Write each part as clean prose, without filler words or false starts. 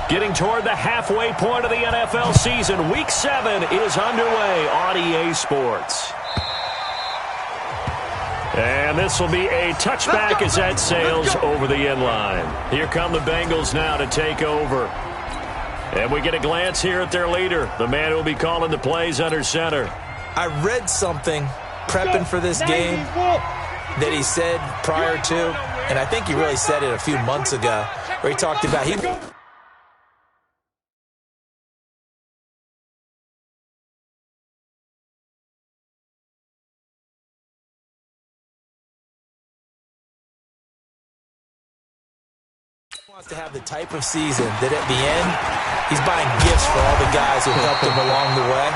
Getting toward the halfway point of the NFL season. Week 7 is underway on EA Sports. And this will be a touchback as that sails over the end line. Here come the Bengals now to take over. And we get a glance here at their leader, the man who will be calling the plays under center. I read something prepping for this game that he said prior to, and I think he really said it a few months ago, where he talked about he wants to have the type of season that at the end, he's buying gifts for all the guys who helped him along the way.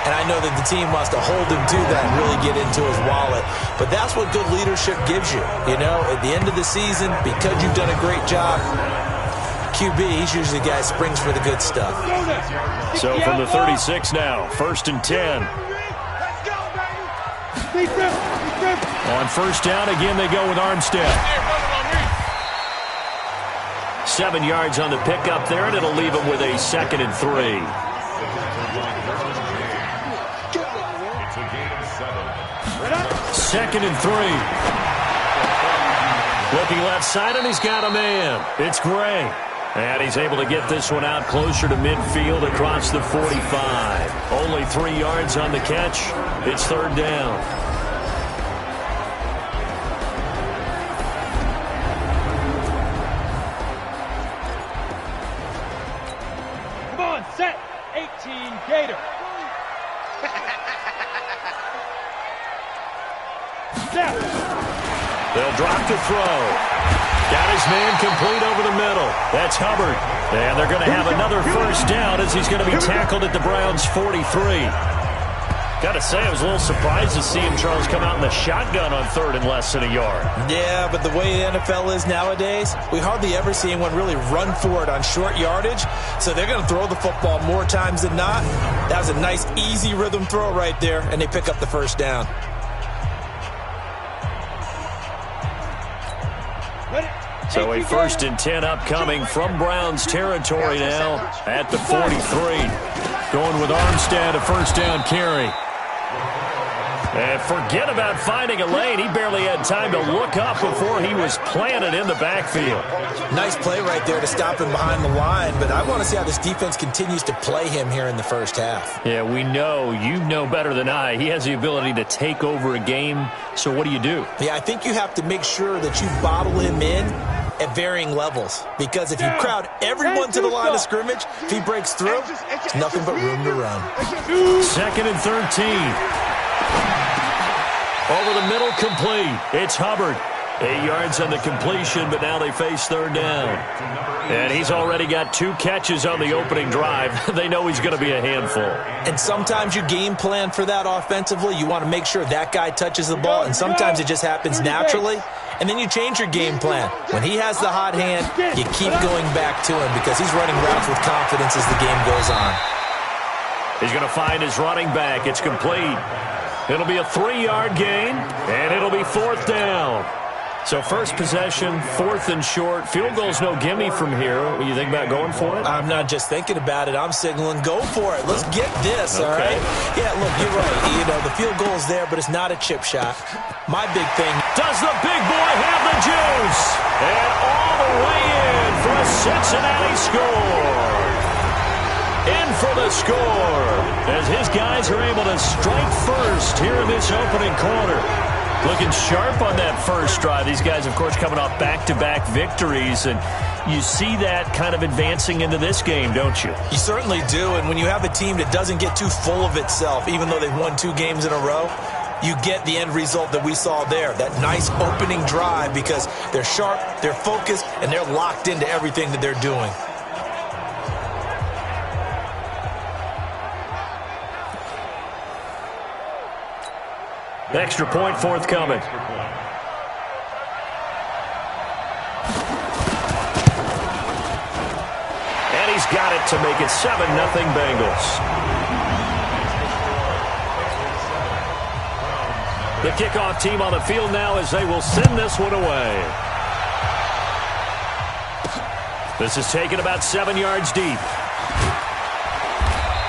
And I know that the team wants to hold him to that and really get into his wallet. But that's what good leadership gives you. You know, at the end of the season, because you've done a great job, QB, he's usually the guy who springs for the good stuff. So from the 36 now, 1st and 10. On first down, again, they go with Armstead. 7 yards on the pickup there, and it'll leave him with a 2nd and 3. Second and 3. Looking left side, and he's got a man. It's Gray. And he's able to get this one out closer to midfield across the 45. Only 3 yards on the catch. It's 3rd down. Set 18 Gator. They'll drop to throw. Got his man complete over the middle. That's Hubbard. And they're going to have another first down as he's going to be tackled at the Browns' 43. Got to say, I was a little surprised to see him, Charles, come out in the shotgun on 3rd and less than a yard. Yeah, but the way the NFL is nowadays, we hardly ever see anyone really run for it on short yardage. So they're going to throw the football more times than not. That was a nice, easy rhythm throw right there, and they pick up the first down. So a 1st and 10 upcoming from Browns territory now at the 43. Going with Armstead, a first down carry. And forget about finding a lane. He barely had time to look up before he was planted in the backfield. Nice play right there to stop him behind the line, but I want to see how this defense continues to play him here in the first half. Yeah, we know, you know better than I, he has the ability to take over a game. So what do you do? Yeah, I think you have to make sure that you bottle him in at varying levels, because if you crowd everyone to the line of scrimmage, if he breaks through, it's nothing but room to run. 2nd and 13. Over the middle, complete. It's Hubbard. 8 yards on the completion, but now they face 3rd down. And he's already got 2 catches on the opening drive. They know he's going to be a handful. And sometimes you game plan for that offensively. You want to make sure that guy touches the ball, and sometimes it just happens naturally. And then you change your game plan. When he has the hot hand, you keep going back to him because he's running routes with confidence as the game goes on. He's going to find his running back. It's complete. It'll be a 3-yard gain, and it'll be 4th down. So first possession, 4th and short. Field goal's no gimme from here. What do you think about going for it? I'm not just thinking about it. I'm signaling, go for it. Let's get this, all right? Yeah, look, you're right. You know, the field goal's there, but it's not a chip shot. My big thing. Does the big boy have the juice? And all the way in for a Cincinnati score. In for the score as his guys are able to strike first here in this opening quarter. Looking sharp on that first drive. These guys, of course, coming off back-to-back victories, and you see that kind of advancing into this game, don't you? You certainly do, and when you have a team that doesn't get too full of itself, even though they've won 2 games in a row, you get the end result that we saw there, that nice opening drive, because they're sharp, they're focused, and they're locked into everything that they're doing. Extra point forthcoming. And he's got it to make it 7-0 Bengals. The kickoff team on the field now as they will send this one away. This is taken about 7 yards deep.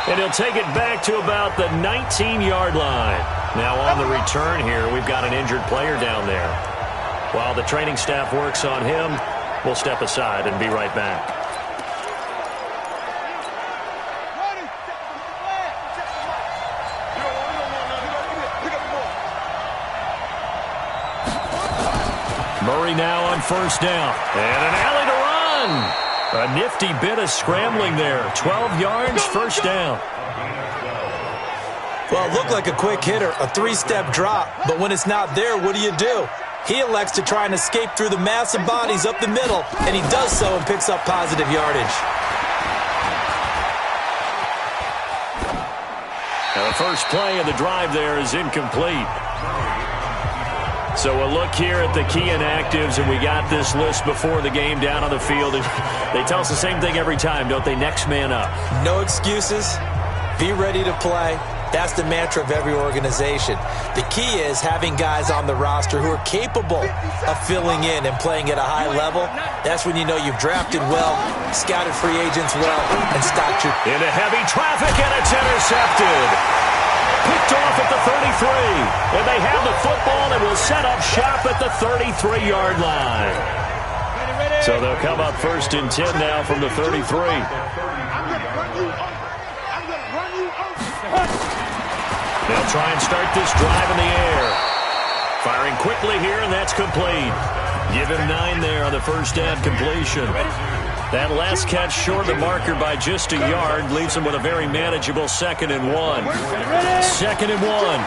And he'll take it back to about the 19-yard line. Now on the return here, we've got an injured player down there. While the training staff works on him, we'll step aside and be right back. Murray now on first down. And an alley to run. A nifty bit of scrambling there. 12 yards, first down. Well, it looked like a quick hitter, a three-step drop. But when it's not there, what do? He elects to try and escape through the massive bodies up the middle, and he does so and picks up positive yardage. Now the first play of the drive there is incomplete. So a look here at the key inactives, and we got this list before the game down on the field. They tell us the same thing every time, don't they? Next man up. No excuses. Be ready to play. That's the mantra of every organization. The key is having guys on the roster who are capable of filling in and playing at a high level. That's when you know you've drafted well, scouted free agents well, and stocked your... Into heavy traffic, and it's intercepted. Picked off at the 33. And they have the football and will set up shop at the 33-yard line. So they'll come up first and 10 now from the 33. They'll try and start this drive in the air. Firing quickly here, and that's complete. Give him 9 there on the first down completion. That last catch short of the marker by just a yard leaves him with a very manageable 2nd and 1. 2nd and 1.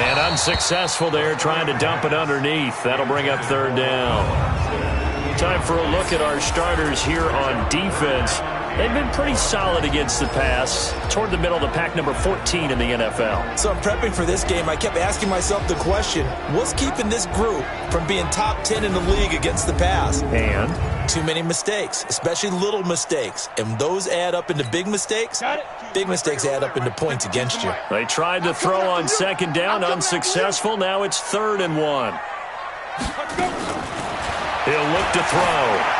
And unsuccessful there, trying to dump it underneath. That'll bring up 3rd down. Time for a look at our starters here on defense. They've been pretty solid against the pass, toward the middle of the pack, number 14 in the NFL. So I'm prepping for this game. I kept asking myself the question, what's keeping this group from being top 10 in the league against the pass? And? Too many mistakes, especially little mistakes. And those add up into big mistakes. Big mistakes add up into points against you. They tried to throw on 2nd down, unsuccessful. Now it's 3rd and 1. He'll look to throw.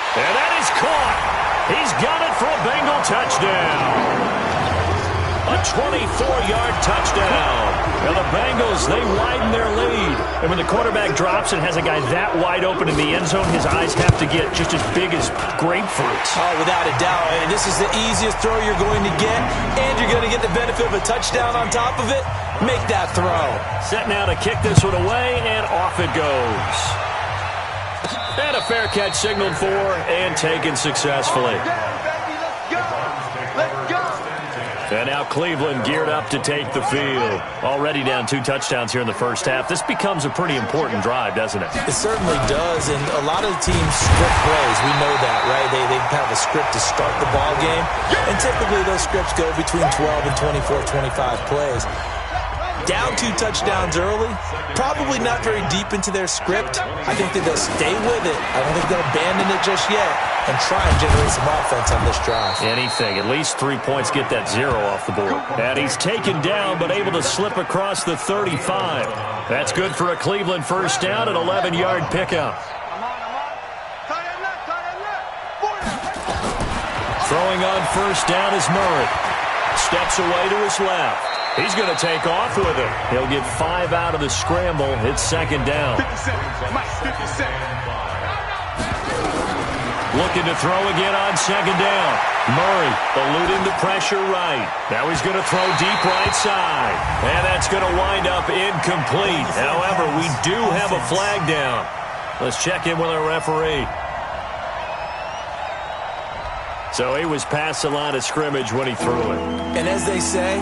And that is caught. He's got it for a Bengal touchdown. A 24-yard touchdown. Now the Bengals, they widen their lead. And when the quarterback drops and has a guy that wide open in the end zone, his eyes have to get just as big as grapefruits. Oh, without a doubt. And this is the easiest throw you're going to get. And you're going to get the benefit of a touchdown on top of it. Make that throw. Set now to kick this one away, and off it goes. And a fair catch signaled for and taken successfully. And now Cleveland geared up to take the field. Already down 2 touchdowns here in the first half. This becomes a pretty important drive, doesn't it? It certainly does, and a lot of the teams script plays. We know that, right? They have a script to start the ball game, and typically those scripts go between 12 and 24, 25 plays. Down 2 touchdowns early, probably not very deep into their script. I think that they'll stay with it. I don't think they'll abandon it just yet and try and generate some offense on this drive. Anything. At least 3 points, get that 0 off the board. And he's taken down but able to slip across the 35. That's good for a Cleveland first down, an 11-yard pickup. Throwing on first down is Murray. Steps away to his left. He's going to take off with it. He'll get 5 out of the scramble. It's 2nd down. 57. Looking to throw again on 2nd down. Murray eluding the pressure right. Now he's going to throw deep right side. And that's going to wind up incomplete. However, we do have a flag down. Let's check in with our referee. So he was past the line of scrimmage when he threw it. And as they say,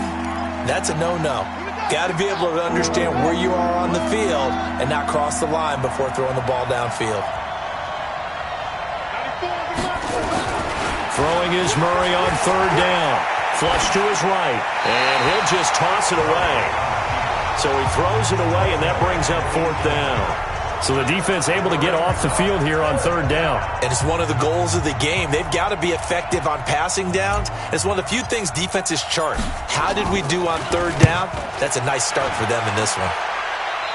that's a no-no. Got to be able to understand where you are on the field and not cross the line before throwing the ball downfield. Throwing is Murray on 3rd down. Flush to his right. And he'll just toss it away. So he throws it away, and that brings up 4th down. So the defense able to get off the field here on 3rd down. And it's one of the goals of the game. They've got to be effective on passing downs. It's one of the few things defenses chart. How did we do on 3rd down? That's a nice start for them in this one.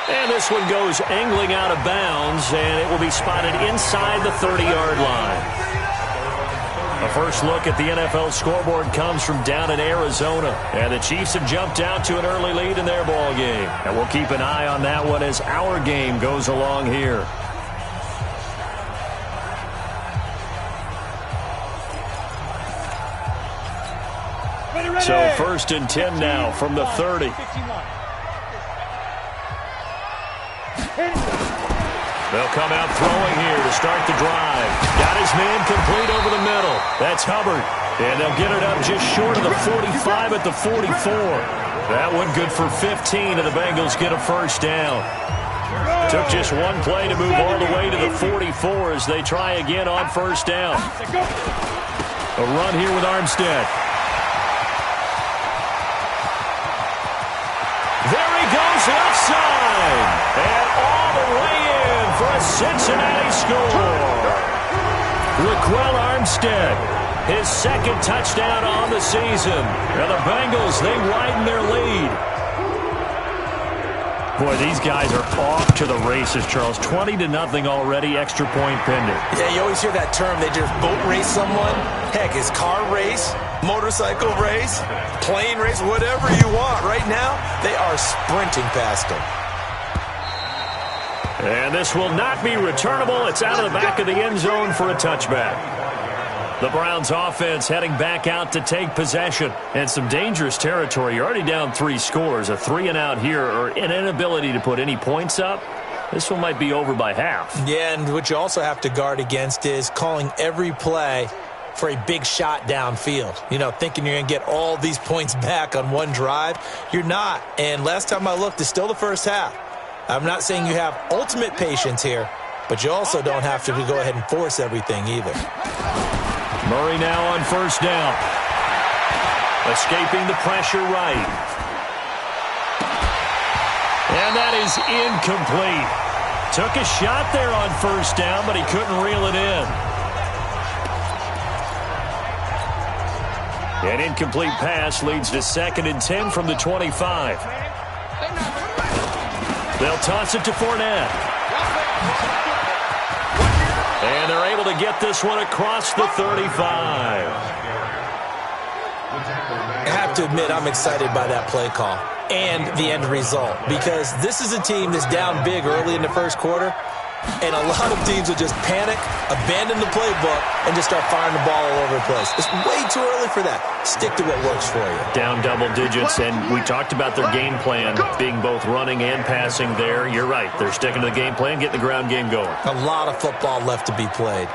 And this one goes angling out of bounds, and it will be spotted inside the 30-yard line. A first look at the NFL scoreboard comes from down in Arizona. And the Chiefs have jumped out to an early lead in their ball game. And we'll keep an eye on that one as our game goes along here. So 1st and 10 now from the 30. They'll come out throwing here to start the drive. Got his man complete over the middle. That's Hubbard. And they'll get it up just short of the 45 at the 44. That one good for 15, and the Bengals get a first down. Took just one play to move all the way to the 44 as they try again on first down. A run here with Armstead. There he goes left side. And all the way in for a Cincinnati score. Raquel Armstead, his second touchdown on the season. And the Bengals, they widen their lead. Boy, these guys are off to the races, Charles. 20-0 already, extra point pending. Yeah, you always hear that term. They just boat race someone. Heck, it's car race, motorcycle race, plane race, whatever you want. Right now, they are sprinting past them. And this will not be returnable. It's out of the back of the end zone for a touchback. The Browns offense heading back out to take possession. And some dangerous territory. You're already down 3 scores. A 3-and-out here, or an inability to put any points up. This one might be over by half. Yeah, and what you also have to guard against is calling every play for a big shot downfield. You know, thinking you're going to get all these points back on one drive. You're not. And last time I looked, it's still the first half. I'm not saying you have ultimate patience here, but you also don't have to go ahead and force everything either. Murray now on first down. Escaping the pressure right. And that is incomplete. Took a shot there on first down, but he couldn't reel it in. An incomplete pass leads to 2nd and 10 from the 25. They'll toss it to Fournette. And they're able to get this one across the 35. I have to admit, I'm excited by that play call and the end result, because this is a team that's down big early in the first quarter, and a lot of teams will just panic, abandon the playbook, and just start firing the ball all over the place. It's way too early for that. Stick to what works for you. Down double digits, and we talked about their game plan being both running and passing there. You're right. They're sticking to the game plan, getting the ground game going. A lot of football left to be played.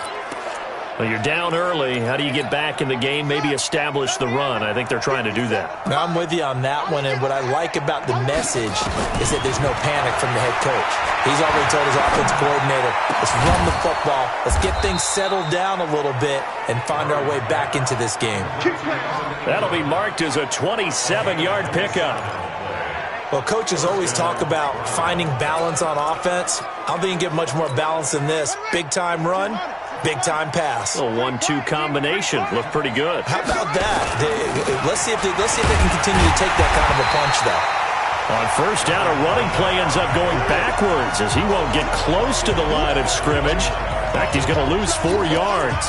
Well, you're down early. How do you get back in the game? Maybe establish the run. I think they're trying to do that. I'm with you on that one, and what I like about the message is that there's no panic from the head coach. He's already told his offensive coordinator, let's run the football, let's get things settled down a little bit, and find our way back into this game. That'll be marked as a 27-yard pickup. Well, coaches always talk about finding balance on offense. I don't think you can get much more balance than this. Big-time run. Big-time pass. A 1-2 combination. Looked pretty good. How about that? Let's see if they can continue to take that kind of a punch, though. On first down, a running play ends up going backwards as he won't get close to the line of scrimmage. In fact, he's going to lose 4 yards.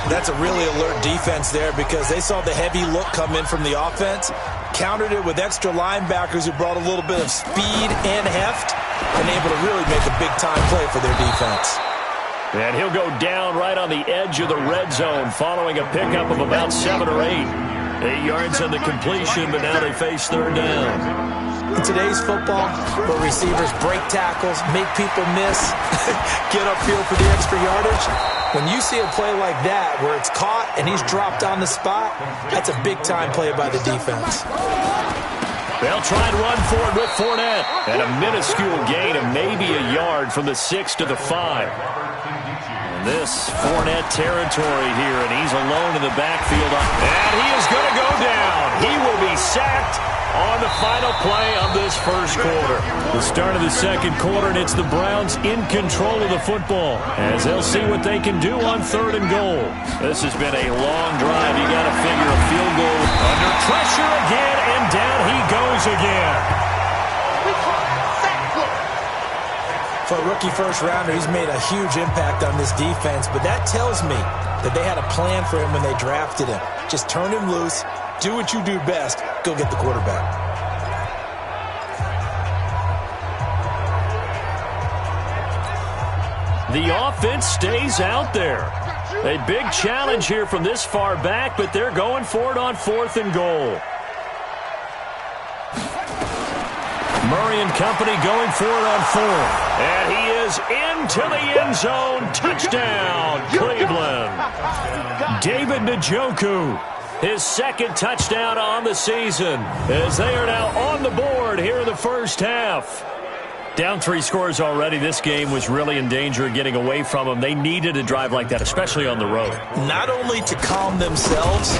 That's a really alert defense there, because they saw the heavy look come in from the offense, countered it with extra linebackers who brought a little bit of speed and heft, and able to really make a big-time play for their defense. And he'll go down right on the edge of the red zone following a pickup of about 7 or 8. 8 yards on the completion, but now they face third down. In today's football, where receivers break tackles, make people miss, get upfield for the extra yardage, when you see a play like that where it's caught and he's dropped on the spot, that's a big-time play by the defense. They'll try and run for it with Fournette. And a minuscule gain of maybe a yard from the 6 to the 5. This Fournette territory here, and he's alone in the backfield. And he is going to go down. He will be sacked on the final play of this first quarter. The start of the second quarter, and it's the Browns in control of the football as they'll see what they can do on 3rd and goal. This has been a long drive. You got to figure a field goal. Under pressure again, and down he goes again. For a rookie first-rounder, he's made a huge impact on this defense, but that tells me that they had a plan for him when they drafted him. Just turn him loose, do what you do best, go get the quarterback. The offense stays out there. A big challenge here from this far back, but they're going for it on 4th and goal. Murray and company going for it on 4th. And he is into the end zone. Touchdown, Cleveland. David Njoku, his 2nd touchdown on the season, as they are now on the board here in the first half. Down 3 scores already. This game was really in danger of getting away from them. They needed a drive like that, especially on the road. Not only to calm themselves,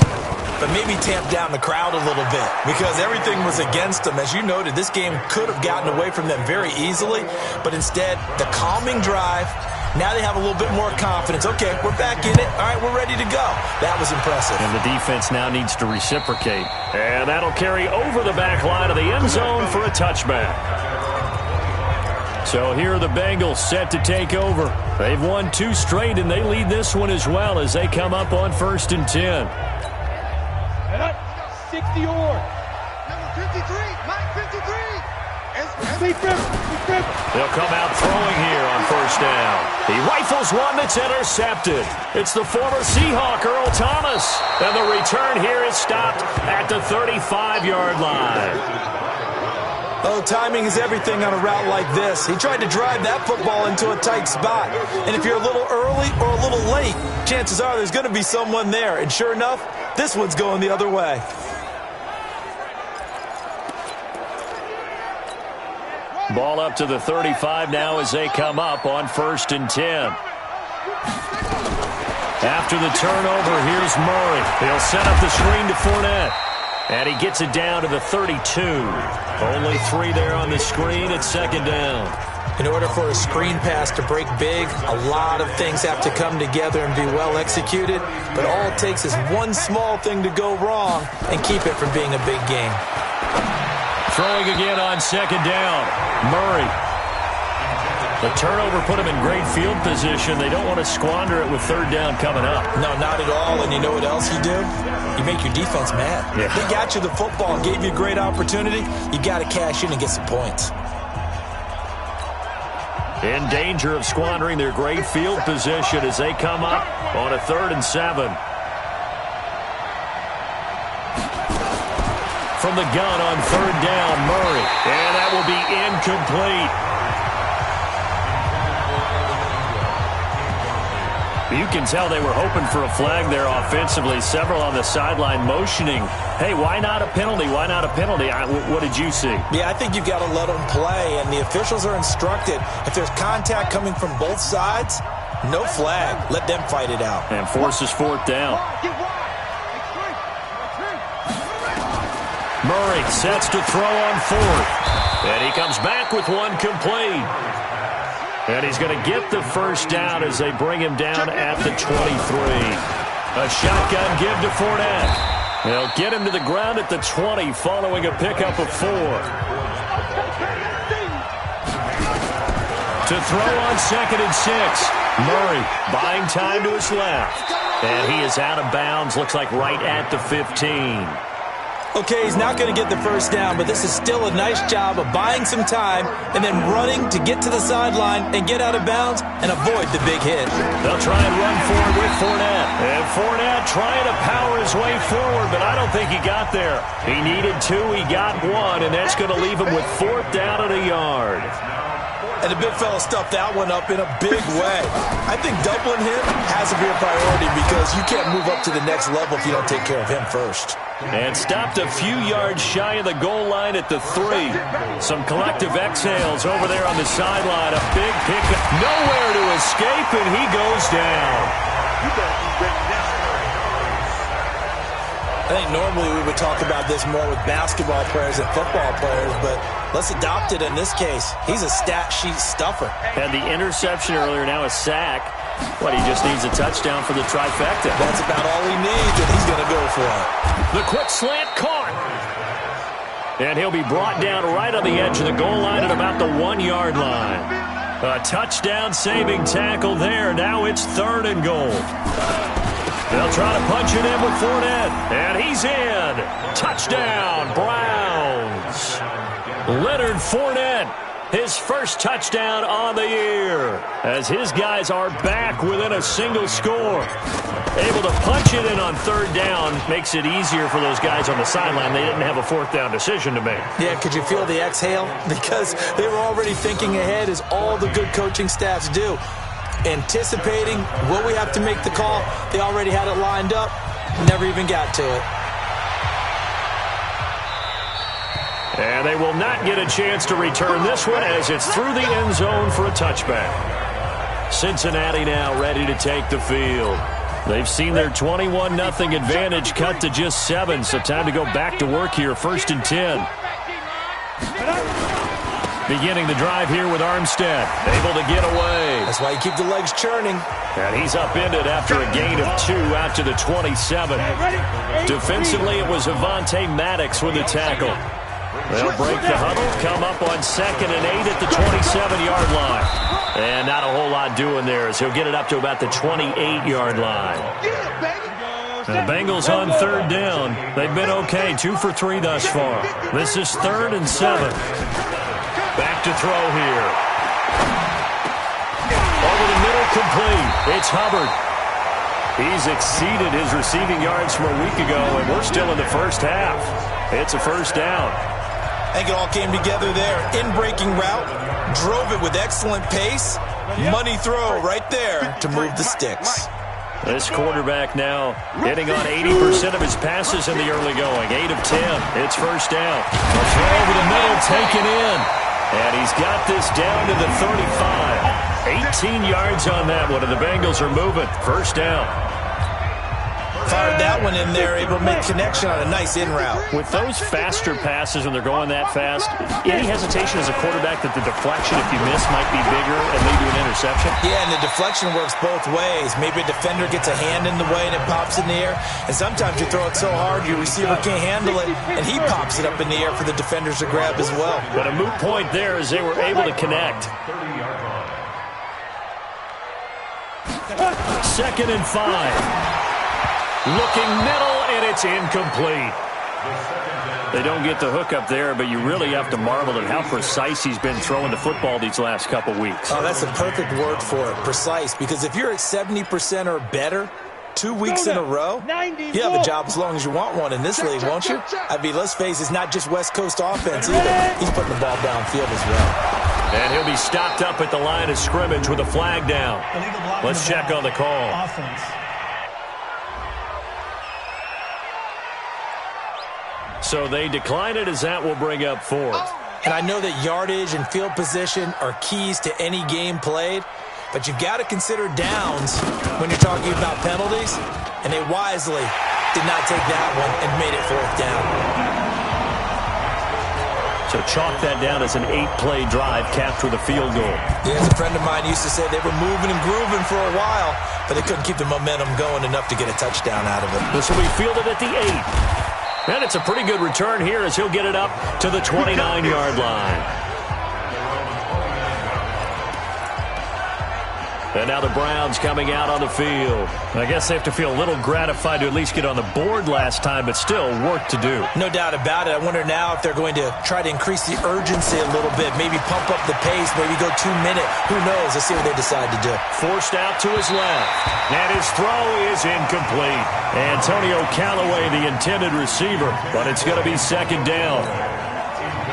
but maybe tamp down the crowd a little bit, because everything was against them. As you noted, this game could have gotten away from them very easily, but instead, the calming drive, now they have a little bit more confidence. Okay, we're back in it. All right, we're ready to go. That was impressive. And the defense now needs to reciprocate. And that'll carry over the back line of the end zone for a touchback. So here are the Bengals set to take over. They've won 2 straight, and they lead this one as well as they come up on 1st and 10. 60 or. Number 53, Mike 53. They'll come out throwing here on 1st down. He rifles one that's intercepted. It's the former Seahawk, Earl Thomas. And the return here is stopped at the 35-yard line. Oh, timing is everything on a route like this. He tried to drive that football into a tight spot. And if you're a little early or a little late, chances are there's going to be someone there. And sure enough, this one's going the other way. Ball up to the 35 now as they come up on 1st and 10. After the turnover, here's Murray. He'll set up the screen to Fournette. And he gets it down to the 32. Only 3 there on the screen at 2nd down. In order for a screen pass to break big, a lot of things have to come together and be well executed. But all it takes is one small thing to go wrong and keep it from being a big game. Throwing again on 2nd down. Murray. The turnover put him in great field position. They don't want to squander it with 3rd down coming up. No, not at all. And you know what else you do? You make your defense mad. Yeah. They got you the football and gave you a great opportunity. You got to cash in and get some points. In danger of squandering their great field position as they come up on a 3rd and 7. From the gun on 3rd down, Murray. And that will be incomplete. You can tell they were hoping for a flag there offensively. Several on the sideline motioning, hey, why not a penalty? Why not a penalty? What did you see? Yeah, I think you've got to let them play, and the officials are instructed. If there's contact coming from both sides, no flag. Let them fight it out. And forces 4th down. Murray sets to throw on 4th. And he comes back with one complete. And he's going to get the 1st down as they bring him down at the 23. A shotgun give to Fournette. They'll get him to the ground at the 20 following a pickup of 4. To throw on 2nd and 6. Murray buying time to his left. And he is out of bounds, looks like right at the 15. Okay, he's not going to get the 1st down, but this is still a nice job of buying some time and then running to get to the sideline and get out of bounds and avoid the big hit. They'll try and run forward with Fournette. And Fournette trying to power his way forward, but I don't think he got there. He needed 2, he got 1, and that's going to leave him with 4th down at a yard. And the big fella stuffed that one up in a big way. I think doubling him has to be a priority because you can't move up to the next level if you don't take care of him first. And stopped a few yards shy of the goal line at the 3. Some collective exhales over there on the sideline. A big pickup. Nowhere to escape, and he goes down. You better be ready now. I think normally we would talk about this more with basketball players and football players, but let's adopt it in this case. He's a stat sheet stuffer. Had the interception earlier, now a sack. What, he just needs a touchdown for the trifecta. That's about all he needs, and he's going to go for it. The quick slant caught. And he'll be brought down right on the edge of the goal line at about the 1-yard line. A touchdown-saving tackle there. Now it's 3rd and goal. They'll try to punch it in with Fournette. And he's in. Touchdown, Browns. Leonard Fournette, his first touchdown on the year, as his guys are back within a single score. Able to punch it in on 3rd down makes it easier for those guys on the sideline. They didn't have a 4th down decision to make. Yeah, could you feel the exhale? Because they were already thinking ahead, as all the good coaching staffs do. Anticipating, will we have to make the call? They already had it lined up, never even got to it. And they will not get a chance to return this one, as it's through the end zone for a touchback. Cincinnati now ready to take the field. They've seen their 21-0 advantage cut to just 7, so time to go back to work here. 1st and 10. Beginning the drive here with Armstead. Able to get away. That's why you keep the legs churning. And he's upended after a gain of 2 out to the 27. Defensively, it was Avonte Maddox with the tackle. They'll break the huddle, come up on 2nd and 8 at the 27-yard line. And not a whole lot doing there, as he'll get it up to about the 28-yard line. And the Bengals on 3rd down. They've been okay, 2 for 3 thus far. This is 3rd and 7. Back to throw here. Over the middle, complete. It's Hubbard. He's exceeded his receiving yards from a week ago, and we're still in the first half. It's a 1st down. I think it all came together there. In-breaking route, drove it with excellent pace. Money throw right there to move the sticks. This quarterback now hitting on 80% of his passes in the early going. 8 of 10. It's 1st down. A throw over the middle, taken in. And he's got this down to the 35. 18 yards on that one, and the Bengals are moving. 1st down. Fired that one in there, able to make connection on a nice in route. With those faster passes, when they're going that fast, any hesitation as a quarterback that the deflection, if you miss, might be bigger and lead to an interception? Yeah, and the deflection works both ways. Maybe a defender gets a hand in the way and it pops in the air. And sometimes you throw it so hard your receiver can't handle it, and he pops it up in the air for the defenders to grab as well. But a moot point there as they were able to connect. 2nd and 5. Looking middle, and it's incomplete. They don't get the hook up there, but you really have to marvel at how precise he's been throwing the football these last couple weeks. Oh, that's a perfect word for it, precise, because if you're at 70% or better 2 weeks in a row, you have a job as long as you want one in this league, won't you? I mean, let's face it, it's not just West Coast offense either. He's putting the ball downfield as well. And he'll be stopped up at the line of scrimmage with a flag down. Let's check on the call. So they decline it, as that will bring up 4th. And I know that yardage and field position are keys to any game played, but you've got to consider downs when you're talking about penalties, and they wisely did not take that one and made it 4th down. So chalk that down as an 8-play drive capped with a field goal. Yeah, as a friend of mine used to say, they were moving and grooving for a while, but they couldn't keep the momentum going enough to get a touchdown out of it. This will be fielded at the 8. And it's a pretty good return here, as he'll get it up to the 29-yard line. And now the Browns coming out on the field. I guess they have to feel a little gratified to at least get on the board last time, but still work to do. No doubt about it. I wonder now if they're going to try to increase the urgency a little bit, maybe pump up the pace, maybe go 2-minute. Who knows? Let's see what they decide to do. Forced out to his left. And his throw is incomplete. Antonio Callaway, the intended receiver, but it's going to be 2nd down.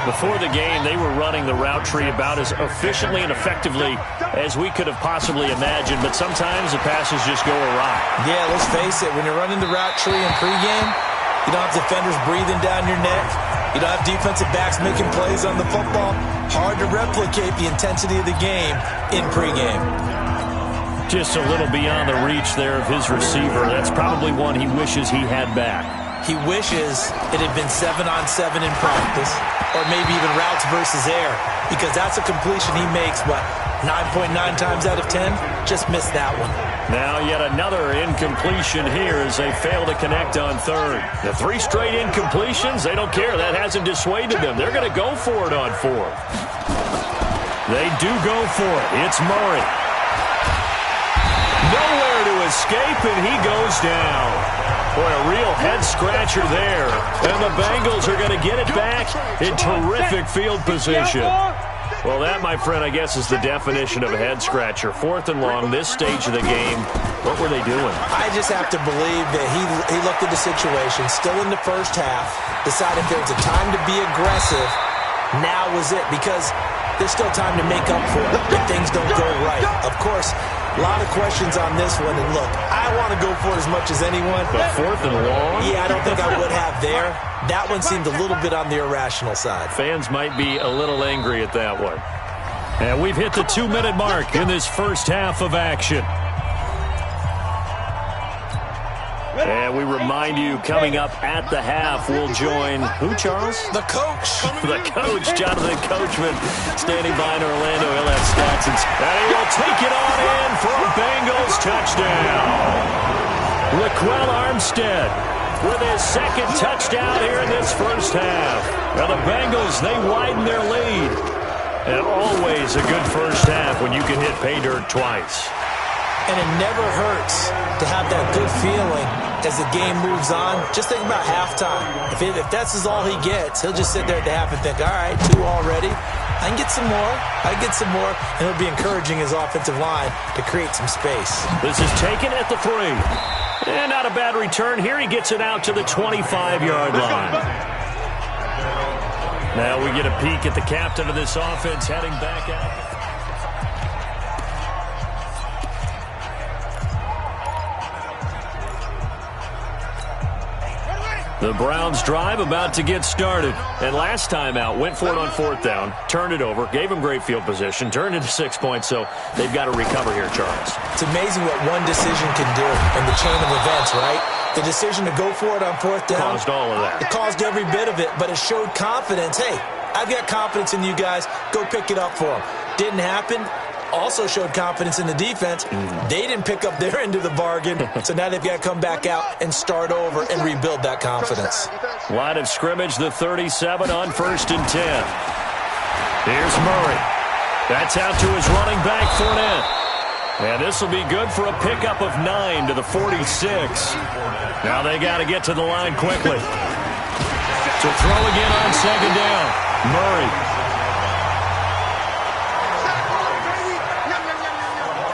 Before the game, they were running the route tree about as efficiently and effectively as we could have possibly imagined, but sometimes the passes just go awry. Yeah, let's face it, when you're running the route tree in pregame, you don't have defenders breathing down your neck. You don't have defensive backs making plays on the football. Hard to replicate the intensity of the game in pregame. Just a little beyond the reach there of his receiver. That's probably one he wishes he had back. He wishes it had been 7-on-7 in practice, or maybe even routes versus air, because that's a completion he makes, what, 9.9 times out of 10? Just missed that one. Now yet another incompletion here as they fail to connect on 3rd. The 3 straight incompletions, they don't care. That hasn't dissuaded them. They're going to go for it on 4th. They do go for it. It's Murray. Nowhere to escape, and he goes down. Boy, a real head-scratcher there. And the Bengals are going to get it back in terrific field position. Well, that, my friend, I guess is the definition of a head-scratcher. 4th and long, this stage of the game. What were they doing? I just have to believe that he looked at the situation, still in the first half, decided there was a time to be aggressive. Now was it, because there's still time to make up for it if things don't go right. Of course, a lot of questions on this one. And look, I want to go for it as much as anyone. But 4th and long? Yeah, I don't think I would have there. That one seemed a little bit on the irrational side. Fans might be a little angry at that one. And we've hit the 2-minute mark in this first half of action. And we remind you, coming up at the half, we'll join who, Charles? The coach. The coach, Jonathan Coachman, standing by in Orlando. He'll have stats, and he'll take it on in for a Bengals touchdown. Laquell Armstead with his second touchdown here in this first half. Now the Bengals, they widen their lead. And always a good first half when you can hit pay dirt twice. And it never hurts to have that good feeling as the game moves on. Just think about halftime. If that's all he gets, he'll just sit there at the half and think, all right, 2 already. I can get some more. I can get some more. And he'll be encouraging his offensive line to create some space. This is taken at the 3. And not a bad return here. He gets it out to the 25-yard line. Now we get a peek at the captain of this offense heading back out. The Browns drive about to get started. And last time out, went for it on 4th down, turned it over, gave them great field position, turned into 6 points, so they've got to recover here, Charles. It's amazing what one decision can do in the chain of events, right? The decision to go for it on 4th down. Caused all of that. It caused every bit of it, but it showed confidence. Hey, I've got confidence in you guys. Go pick it up for them. Didn't happen. Also showed confidence in the defense. They didn't pick up their end of the bargain, so now they've got to come back out and start over and rebuild that confidence. Line of scrimmage, the 37 on 1st and 10. Here's Murray. That's out to his running back, Fournette. And this will be good for a pickup of 9 to the 46. Now they got to get to the line quickly. To throw again on 2nd down. Murray.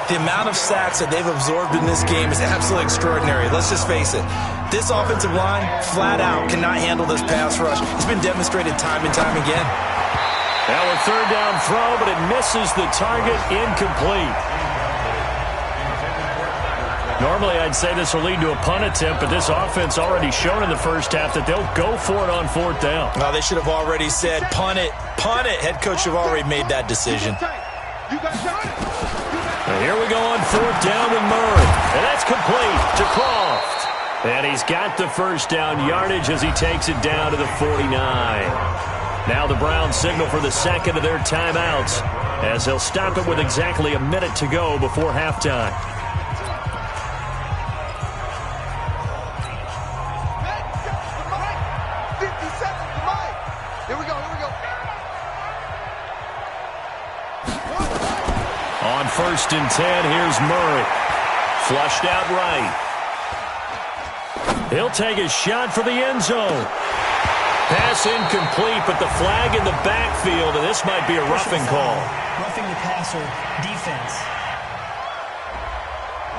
The amount of sacks that they've absorbed in this game is absolutely extraordinary. Let's just face it. This offensive line, flat out, cannot handle this pass rush. It's been demonstrated time and time again. Now a 3rd down throw, but it misses the target, incomplete. Normally, I'd say this will lead to a punt attempt, but this offense already shown in the first half that they'll go for it on 4th down. No, they should have already said, punt it, punt it. Head coach should have already made that decision. And here we go on 4th down with Murray. And that's complete to Croft. And he's got the first down yardage as he takes it down to the 49. Now the Browns signal for the second of their timeouts as they'll stop it with exactly a minute to go before halftime. On 1st and 10, here's Murray. Flushed out right. He'll take a shot for the end zone. Pass incomplete, but the flag in the backfield, and this might be a roughing call. Roughing the passer, defense.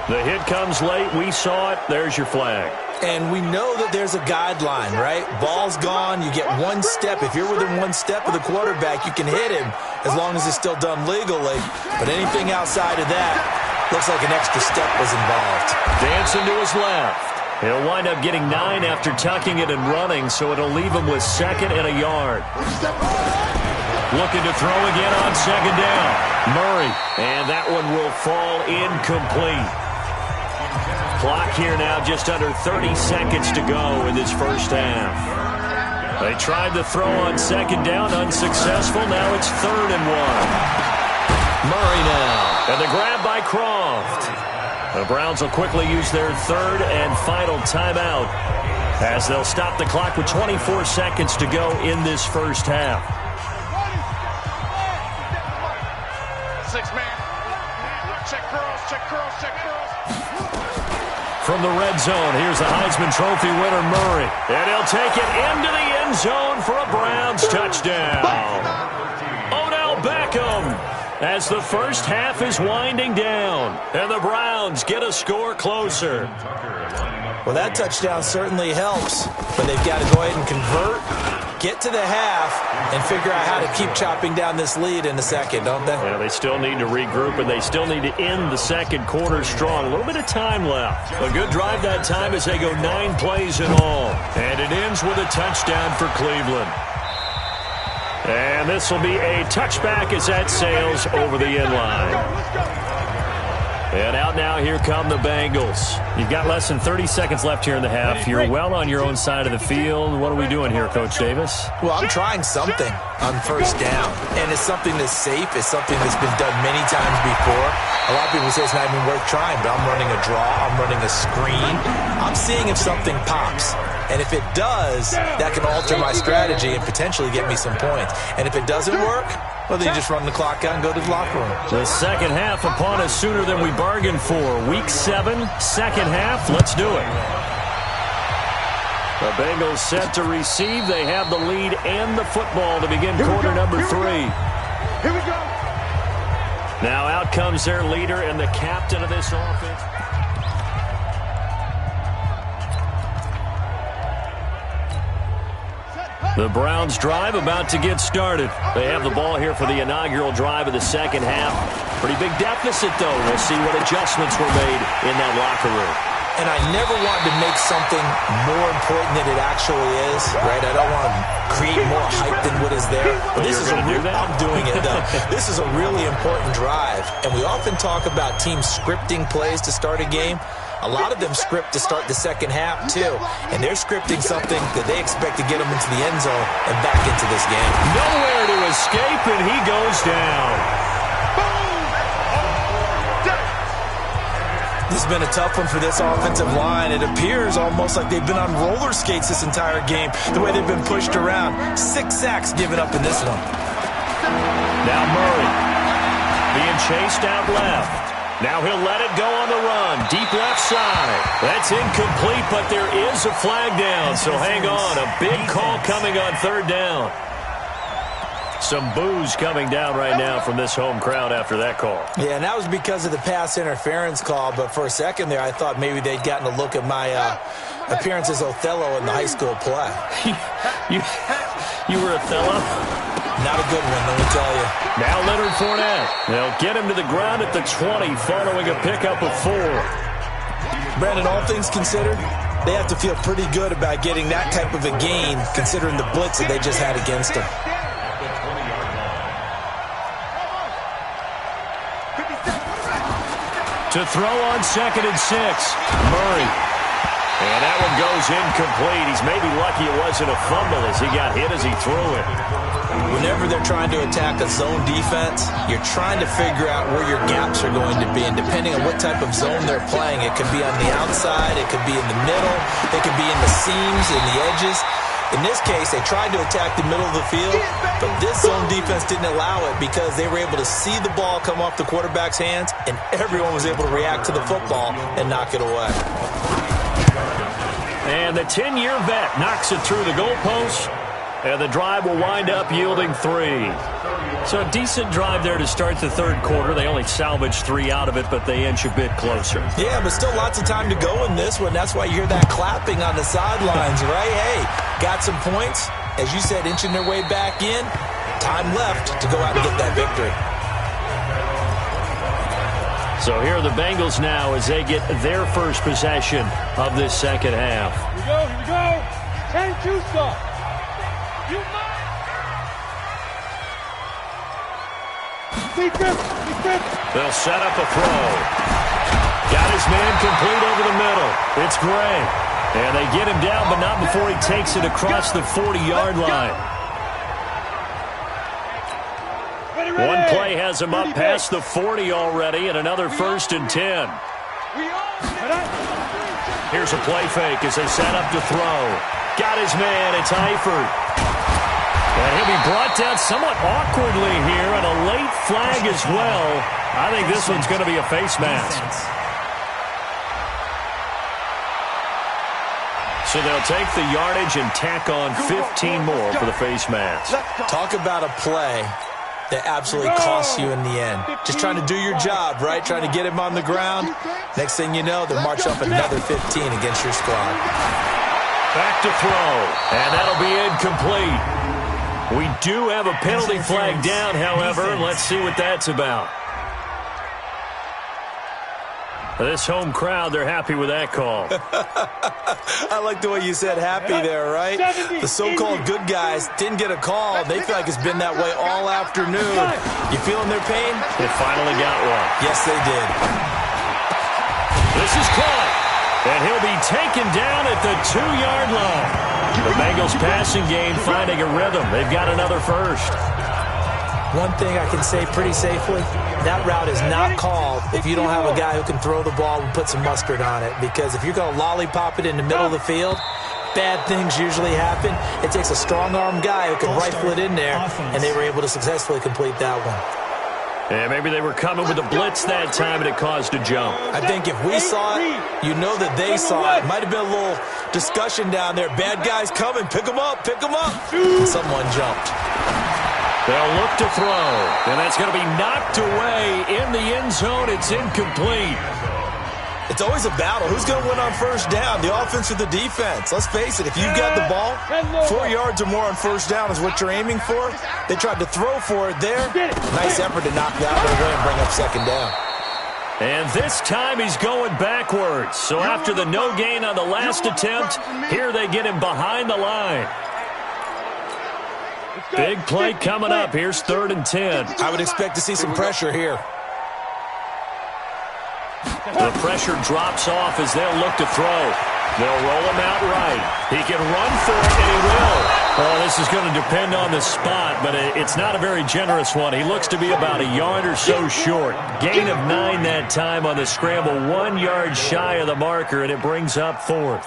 The hit comes late. We saw it. There's your flag. And we know that there's a guideline, right? Ball's gone. You get 1 step. If you're within 1 step of the quarterback, you can hit him as long as it's still done legally. But anything outside of that looks like an extra step was involved. Dancing to his left. He'll wind up getting 9 after tucking it and running, so it'll leave him with 2nd and a yard. Looking to throw again on 2nd down. Murray, and that one will fall incomplete. Clock here now, just under 30 seconds to go in this first half. They tried to throw on 2nd down, unsuccessful. Now it's 3rd and 1. Murray now, and the grab by Croft. The Browns will quickly use their 3rd and final timeout as they'll stop the clock with 24 seconds to go in this first half. Check curls, check curls. From the red zone, here's the Heisman Trophy winner, Murray. And he'll take it into the end zone for a Browns touchdown. Odell Beckham as the first half is winding down. And the Browns get a score closer. Well, that touchdown certainly helps, but they've got to go ahead and convert, get to the half, and figure out how to keep chopping down this lead in the second, don't they? Yeah, they still need to regroup, and they still need to end the second quarter strong. A little bit of time left. A good drive that time as they go 9 plays in all. And it ends with a touchdown for Cleveland. And this will be a touchback as that sails over the end line. And out now, here come the Bengals. You've got less than 30 seconds left here in the half. You're well on your own side of the field. What are we doing here, Coach Davis? Well, I'm trying something on first down. And it's something that's safe. It's something that's been done many times before. A lot of people say it's not even worth trying, but I'm running a draw. I'm running a screen. I'm seeing if something pops. And if it does, that can alter my strategy and potentially get me some points. And if it doesn't work, well, then you just run the clock out and go to the locker room. The second half upon us sooner than we bargained for. Week 7, second half. Let's do it. The Bengals set to receive. They have the lead and the football to begin quarter number 3. Here we go. Now out comes their leader and the captain of this offense. The Browns drive about to get started. They have the ball here for the inaugural drive of the second half. Pretty big deficit, though. We'll see what adjustments were made in that locker room. And I never want to make something more important than it actually is, right? I don't want to create more hype than what is there. But this is I'm doing it, though. This is a really important drive. And we often talk about teams scripting plays to start a game. A lot of them script to start the second half, too. And they're scripting something that they expect to get them into the end zone and back into this game. Nowhere to escape, and he goes down. This has been a tough one for this offensive line. It appears almost like they've been on roller skates this entire game, the way they've been pushed around. 6 sacks given up in this one. Now Murray being chased out left. Now he'll let it go on the run. Deep left side. That's incomplete, but there is a flag down. So hang on. A big call coming on third down. Some boos coming down right now from this home crowd after that call. Yeah, and that was because of the pass interference call. But for a second there, I thought maybe they'd gotten a look at my appearance as Othello in the high school play. You were Othello? Not a good one, let me tell you. Now Leonard Fournette. They'll get him to the ground at the 20 following a pickup of 4. Brandon, all things considered, they have to feel pretty good about getting that type of a gain considering the blitz that they just had against them. To throw on 2nd and 6. Murray. And that one goes incomplete. He's maybe lucky it wasn't a fumble as he got hit as he threw it. Whenever they're trying to attack a zone defense, you're trying to figure out where your gaps are going to be. And depending on what type of zone they're playing, it could be on the outside, it could be in the middle, it could be in the seams, in the edges. In this case, they tried to attack the middle of the field, but this zone defense didn't allow it because they were able to see the ball come off the quarterback's hands, and everyone was able to react to the football and knock it away. And the 10-year vet knocks it through the goalpost, and the drive will wind up yielding 3. So a decent drive there to start the third quarter. They only salvaged 3 out of it, but they inch a bit closer. Yeah, but still lots of time to go in this one. That's why you hear that clapping on the sidelines, right? Hey, got some points. As you said, inching their way back in. Time left to go out and get that victory. So here are the Bengals now as they get their first possession of this second half. Here we go. Change you, sir. You They'll set up a throw. Got his man complete over the middle. It's Gray. And they get him down, but not before he takes it across the 40-yard line. One play has him up past the 40 already, and another 1st and 10. Here's a play fake as they set up to throw. Got his man. It's Eifert. And he'll be brought down somewhat awkwardly here, and a late flag as well. I think this one's going to be a face mask. So they'll take the yardage and tack on 15 more for the face mask. Talk about a play that absolutely costs you in the end. Just trying to do your job, right? Trying to get him on the ground. Next thing you know, they'll march up another 15 against your squad. Back to throw, and that'll be incomplete. We do have a penalty flag down, however. Let's see what that's about. This home crowd, they're happy with that call. I like the way you said happy there, right? The so-called good guys didn't get a call. They feel like it's been that way all afternoon. You feeling their pain? They finally got one. Yes, they did. This is caught, and he'll be taken down at the 2-yard line. The Bengals passing game finding a rhythm. They've got another first. One thing I can say pretty safely, that route is not called if you don't have a guy who can throw the ball and put some mustard on it. Because if you're going to lollipop it in the middle of the field, bad things usually happen. It takes a strong-arm guy who can rifle it in there, and they were able to successfully complete that one. Yeah, maybe they were coming with a blitz that time, and it caused a jump. I think if we saw it, you know that they saw it. Might have been a little discussion down there. Bad guys coming. Pick them up. Pick them up. And someone jumped. They'll look to throw, and that's going to be knocked away in the end zone. It's incomplete. It's always a battle. Who's going to win on first down, the offense or the defense? Let's face it, if you've got the ball, 4 yards or more on first down is what you're aiming for. They tried to throw for it there. Nice effort to knock that one away and bring up second down. And this time he's going backwards. So after the no gain on the last attempt, here they get him behind the line. Big play coming up. Here's 3rd and 10. I would expect to see some pressure here. The pressure drops off as they'll look to throw. They'll roll him out right. He can run for it, and he will. Oh, this is going to depend on the spot, but it's not a very generous one. He looks to be about a yard or so short. Gain of 9 that time on the scramble. 1 yard shy of the marker, and it brings up 4th.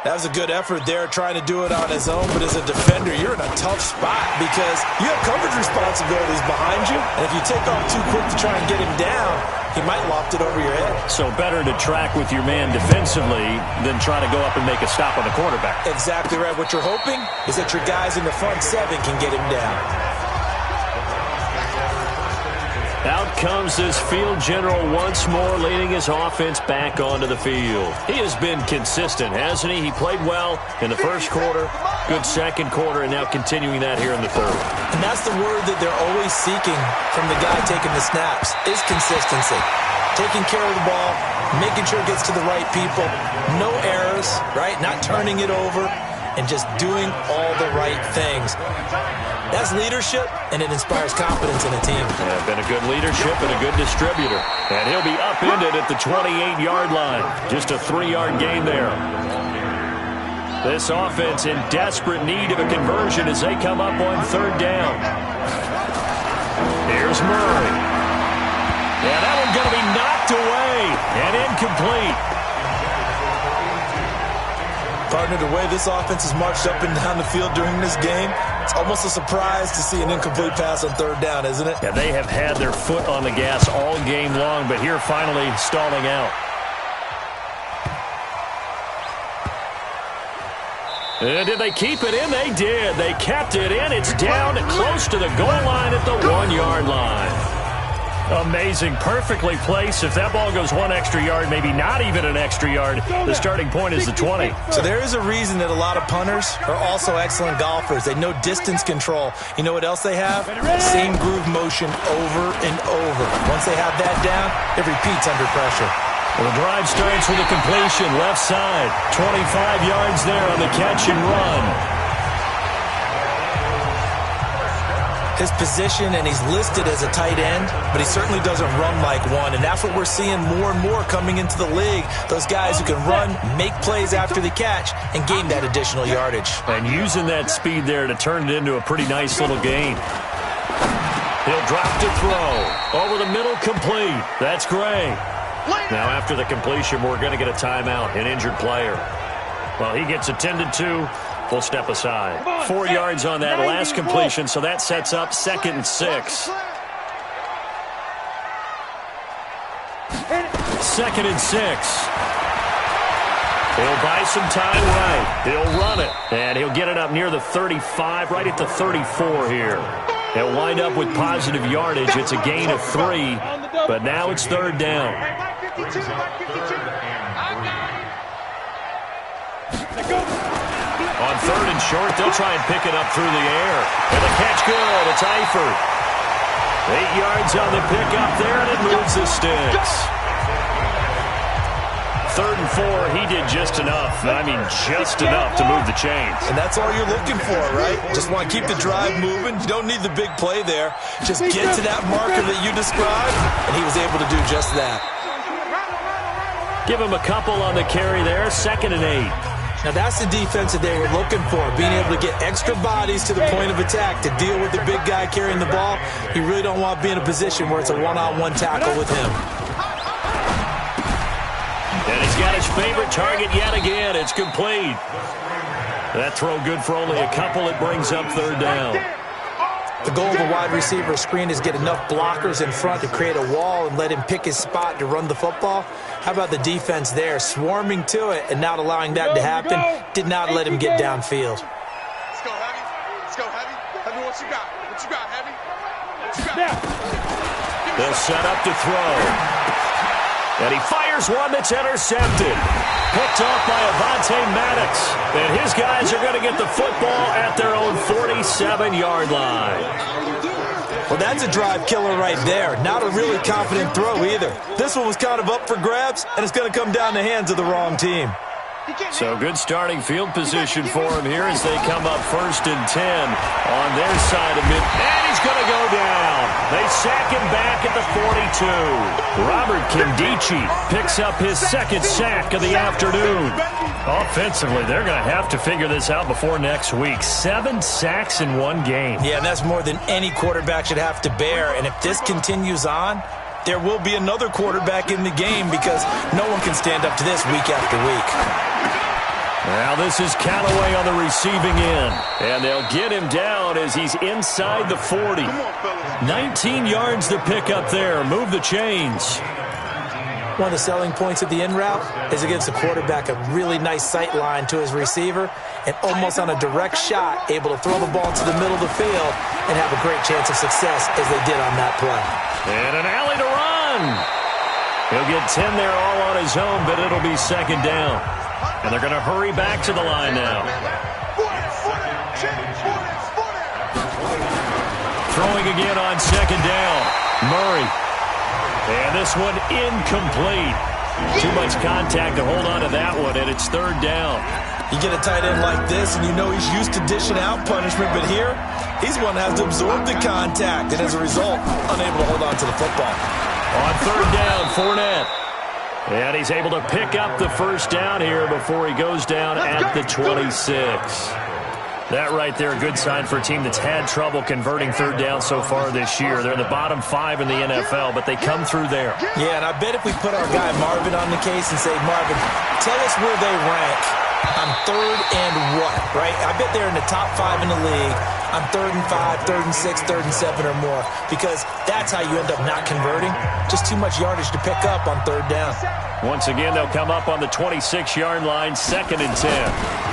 That was a good effort there, trying to do it on his own. But as a defender, you're in a tough spot because you have coverage responsibilities behind you. And if you take off too quick to try and get him down, he might loft it over your head. So better to track with your man defensively than try to go up and make a stop on the quarterback. Exactly right. What you're hoping is that your guys in the front 7 can get him down. Out comes this field general once more, leading his offense back onto the field. He has been consistent, hasn't he? He played well in the first quarter, good second quarter, and now continuing that here in the third. And that's the word that they're always seeking from the guy taking the snaps, is consistency. Taking care of the ball, making sure it gets to the right people, no errors, right? Not turning it over, and just doing all the right things. That's leadership, and it inspires confidence in a team. Yeah, been a good leadership and a good distributor. And he'll be upended at the 28-yard line. Just a 3-yard gain there. This offense in desperate need of a conversion as they come up on 3rd down. Here's Murray. Yeah, that one's going to be knocked away and incomplete. Partner, the way this offense has marched up and down the field during this game, it's almost a surprise to see an incomplete pass on 3rd down, isn't it? Yeah, they have had their foot on the gas all game long, but here finally stalling out. And did they keep it in? They did. They kept it in. It's down close to the goal line at the 1-yard line. Amazing. Perfectly placed. If that ball goes 1 extra yard, maybe not even an extra yard, the starting point is the 20. So there is a reason that a lot of punters are also excellent golfers. They know distance control. You know what else they have? Same groove motion over and over. Once they have that down, it repeats under pressure. Well, the drive starts with a completion, left side. 25 yards there on the catch and run. His position, and he's listed as a tight end, but he certainly doesn't run like one, and that's what we're seeing more and more coming into the league. Those guys who can run, make plays after the catch, and gain that additional yardage. And using that speed there to turn it into a pretty nice little gain. He'll drop to throw. Over the middle, complete. That's Gray. Now after the completion, we're going to get a timeout, an injured player. Well, he gets attended to. will step aside. 4 yards on that last completion, so that sets up 2nd and 6. 2nd and 6. He'll buy some time right. He'll run it, and he'll get it up near the 35, right at the 34 here. He'll wind up with positive yardage. It's a gain of 3, but now it's 3rd down. On 3rd and short, they'll try and pick it up through the air. And the catch good. It's Eifert. 8 yards on the pickup there, and it moves the sticks. 3rd and 4, he did just enough. I mean, just enough to move the chains. And that's all you're looking for, right? Just want to keep the drive moving. You don't need the big play there. Just get to that marker that you described, and he was able to do just that. Give him a couple on the carry there. 2nd and 8. Now, that's the defense that they were looking for, being able to get extra bodies to the point of attack to deal with the big guy carrying the ball. You really don't want to be in a position where it's a one-on-one tackle with him. And he's got his favorite target yet again. It's complete. That throw good for only a couple. It brings up 3rd down. The goal of a wide receiver screen is get enough blockers in front to create a wall and let him pick his spot to run the football. How about the defense there, swarming to it and not allowing that to happen? Did not let him get downfield. Let's go, Heavy. Let's go, Heavy. Heavy, what you got? What you got, Heavy? What you got? They'll set up to throw. And he fires one that's intercepted. Picked off by Avonte Maddox. And his guys are going to get the football at their own 47-yard line. Well, that's a drive killer right there. Not a really confident throw either. This one was kind of up for grabs, and it's going to come down the hands of the wrong team. So good starting field position for him here as they come up 1st and 10 on their side of mid. And he's going to go down. They sack him back at the 42. Robert Kindici picks up his 2nd sack of the afternoon. Offensively, they're going to have to figure this out before next week. 7 sacks in 1 game. Yeah, and that's more than any quarterback should have to bear. And if this continues on, there will be another quarterback in the game because no one can stand up to this week after week. Now this is Callaway on the receiving end. And they'll get him down as he's inside the 40. 19 yards to pick up there. Move the chains. One of the selling points of the in route is it gives the quarterback a really nice sight line to his receiver and almost on a direct shot able to throw the ball into the middle of the field and have a great chance of success as they did on that play. And an alley to run. He'll get 10 there all on his own, but it'll be 2nd down. And they're going to hurry back to the line now. Throwing again on 2nd down. Murray. And this one incomplete. Too much contact to hold on to that one, and it's 3rd down. You get a tight end like this, and you know he's used to dishing out punishment, but here, he's one that has to absorb the contact, and as a result, unable to hold on to the football. On 3rd down, Fournette. And he's able to pick up the 1st down here before he goes down at the 26. That right there, a good sign for a team that's had trouble converting 3rd down so far this year. They're in the bottom 5 in the NFL, but they come through there. Yeah, and I bet if we put our guy Marvin on the case and say, Marvin, tell us where they rank on 3rd and what, right? I bet they're in the top 5 in the league on 3rd and 5, 3rd and 6, 3rd and 7 or more, because that's how you end up not converting. Just too much yardage to pick up on 3rd down. Once again, they'll come up on the 26-yard line, 2nd and 10.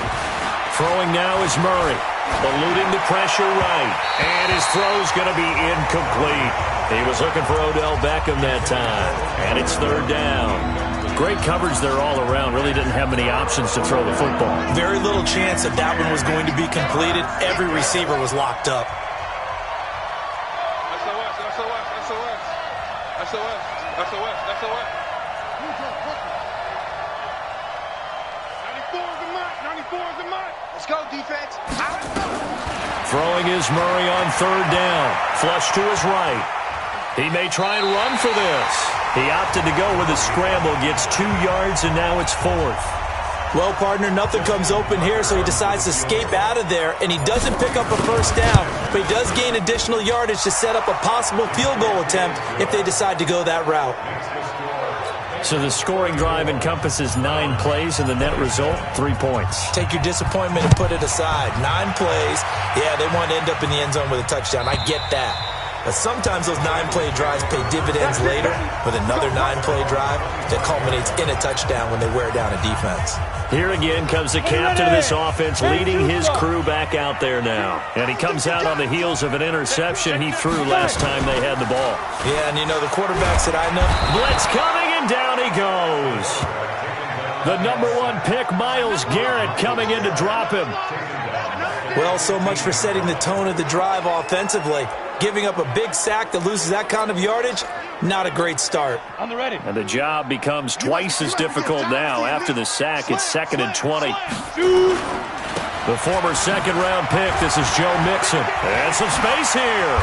Throwing now is Murray, eluding the pressure right, and his throw's going to be incomplete. He was looking for Odell Beckham that time, and it's 3rd down. Great coverage there all around. Really didn't have many options to throw the football. Very little chance that that one was going to be completed. Every receiver was locked up. SOS. 94 is the mark. Let's go, defense. Throwing is Murray on 3rd down. Flush to his right. He may try and run for this. He opted to go with a scramble, gets 2 yards, and now it's 4th. Well, partner, nothing comes open here, so he decides to escape out of there, and he doesn't pick up a 1st down, but he does gain additional yardage to set up a possible field goal attempt if they decide to go that route. So the scoring drive encompasses 9 plays, and the net result, 3 points. Take your disappointment and put it aside. 9 plays. Yeah, they want to end up in the end zone with a touchdown. I get that. But sometimes those 9-play drives pay dividends later with another 9-play drive that culminates in a touchdown when they wear down a defense. Here again comes the captain of this offense leading his crew back out there now. And he comes out on the heels of an interception he threw last time they had the ball. Yeah, and you know, the quarterbacks that I know. Blitz coming, and down he goes. The number 1 pick, Myles Garrett, coming in to drop him. Well, so much for setting the tone of the drive offensively. Giving up a big sack that loses that kind of yardage, not a great start. On the ready. And the job becomes twice as difficult now. After the sack, it's 2nd and 20. The former second-round pick, this is Joe Mixon. And some space here.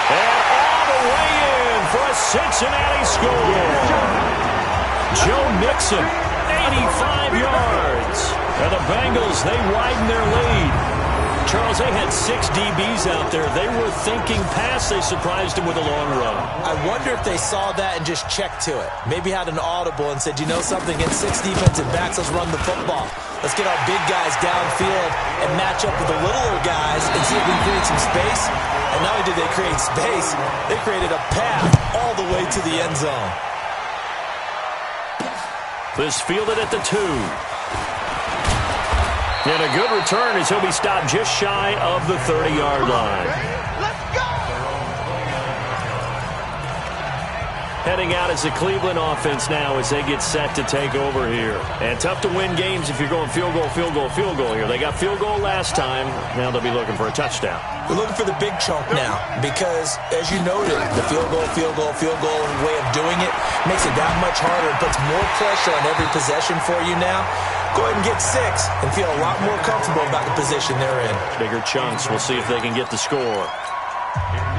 And all the way in for a Cincinnati score. Joe Mixon, 85 yards. And the Bengals, they widen their lead. Charles, they had 6 DBs out there. They were thinking pass. They surprised him with a long run. I wonder if they saw that and just checked to it. Maybe had an audible and said, you know something, against 6 defensive backs, let's run the football. Let's get our big guys downfield and match up with the littler guys and see if we can create some space. And not only did they create space, they created a path all the way to the end zone. This fielded at the 2. And a good return as he'll be stopped just shy of the 30-yard line. Let's go! Heading out as the Cleveland offense now as they get set to take over here. And tough to win games if you're going field goal, field goal, field goal here. They got field goal last time. Now they'll be looking for a touchdown. We're looking for the big chunk now because, as you noted, the field goal way of doing it makes it that much harder. It puts more pressure on every possession for you now. Go ahead and get 6 and feel a lot more comfortable about the position they're in. Bigger chunks. We'll see if they can get the score.